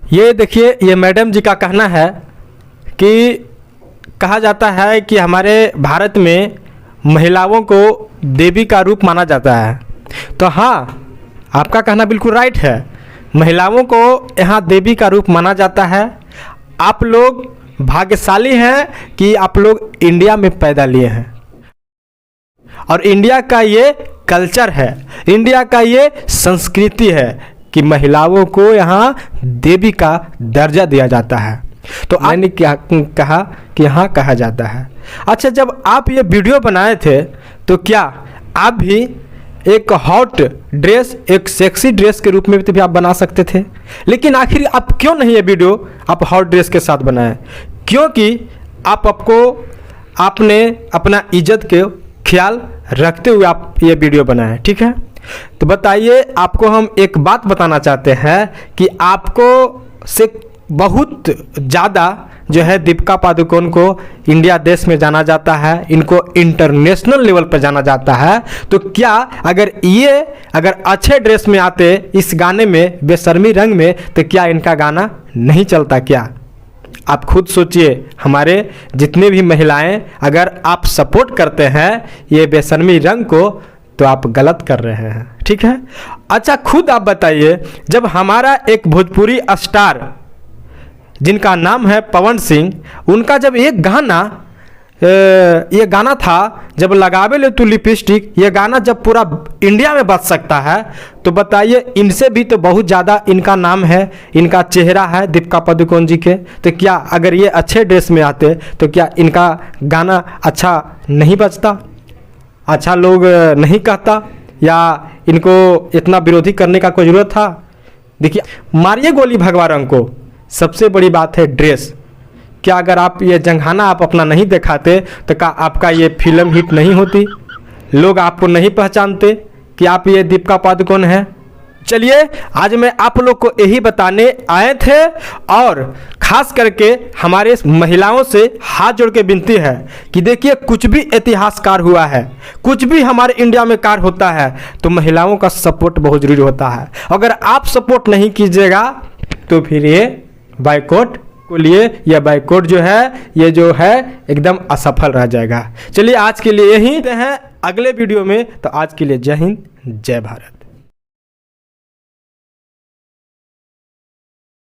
ये देखिए, ये मैडम जी का कहना है कि कहा जाता है कि हमारे भारत में महिलाओं को देवी का रूप माना जाता है। तो हाँ, आपका कहना बिल्कुल राइट है, महिलाओं को यहाँ देवी का रूप माना जाता है। आप लोग भाग्यशाली हैं कि आप लोग इंडिया में पैदा लिए हैं और इंडिया का ये कल्चर है, इंडिया का ये संस्कृति है कि महिलाओं को यहाँ देवी का दर्जा दिया जाता है। तो मैंने क्या कहा कि यहाँ कहा जाता है। अच्छा, जब आप ये वीडियो बनाए थे तो क्या आप भी एक हॉट ड्रेस, एक सेक्सी ड्रेस के रूप में भी आप बना सकते थे, लेकिन आखिर आप क्यों नहीं ये वीडियो आप हॉट ड्रेस के साथ बनाए? क्योंकि आपने अपना इज्जत के ख्याल रखते हुए आप ये वीडियो बनाए, ठीक है। तो बताइए, आपको हम एक बात बताना चाहते हैं कि आपको से बहुत ज़्यादा जो है दीपिका पादुकोण को इंडिया देश में जाना जाता है, इनको इंटरनेशनल लेवल पर जाना जाता है। तो क्या अगर अच्छे ड्रेस में आते इस गाने में, बेशर्मी रंग में, तो क्या इनका गाना नहीं चलता क्या? आप खुद सोचिए, हमारे जितने भी महिलाएं, अगर आप सपोर्ट करते हैं ये बेशर्मी रंग को तो आप गलत कर रहे हैं, ठीक है। अच्छा, खुद आप बताइए, जब हमारा एक भोजपुरी स्टार जिनका नाम है पवन सिंह, उनका जब एक गाना ये गाना था, जब लगावे ले तू लिपस्टिक, ये गाना जब पूरा इंडिया में बज सकता है, तो बताइए इनसे भी तो बहुत ज़्यादा इनका नाम है, इनका चेहरा है दीपिका पादुकोण जी के। तो क्या अगर ये अच्छे ड्रेस में आते तो क्या इनका गाना अच्छा नहीं बजता, अच्छा लोग नहीं कहता, या इनको इतना विरोधी करने का कोई ज़रूरत था? देखिए, मारिए गोली भगवा रंग को, सबसे बड़ी बात है ड्रेस। क्या अगर आप ये जंघाना आप अपना नहीं दिखाते तो क्या आपका ये फिल्म हिट नहीं होती? लोग आपको नहीं पहचानते कि आप ये दीपिका पादुकोण हैं? चलिए, आज मैं आप लोग को यही बताने आए थे, और ख़ास करके हमारे महिलाओं से हाथ जोड़ के विनती है कि देखिए, कुछ भी इतिहासकार हुआ है, कुछ भी हमारे इंडिया में कार्य होता है तो महिलाओं का सपोर्ट बहुत ज़रूरी होता है। अगर आप सपोर्ट नहीं कीजिएगा तो फिर ये बाइकआउट को लिए यह बाइकआउट जो है एकदम असफल रह जाएगा। चलिए, आज के लिए यही हैं, अगले वीडियो में। तो आज के लिए जय हिंद, जय भारत।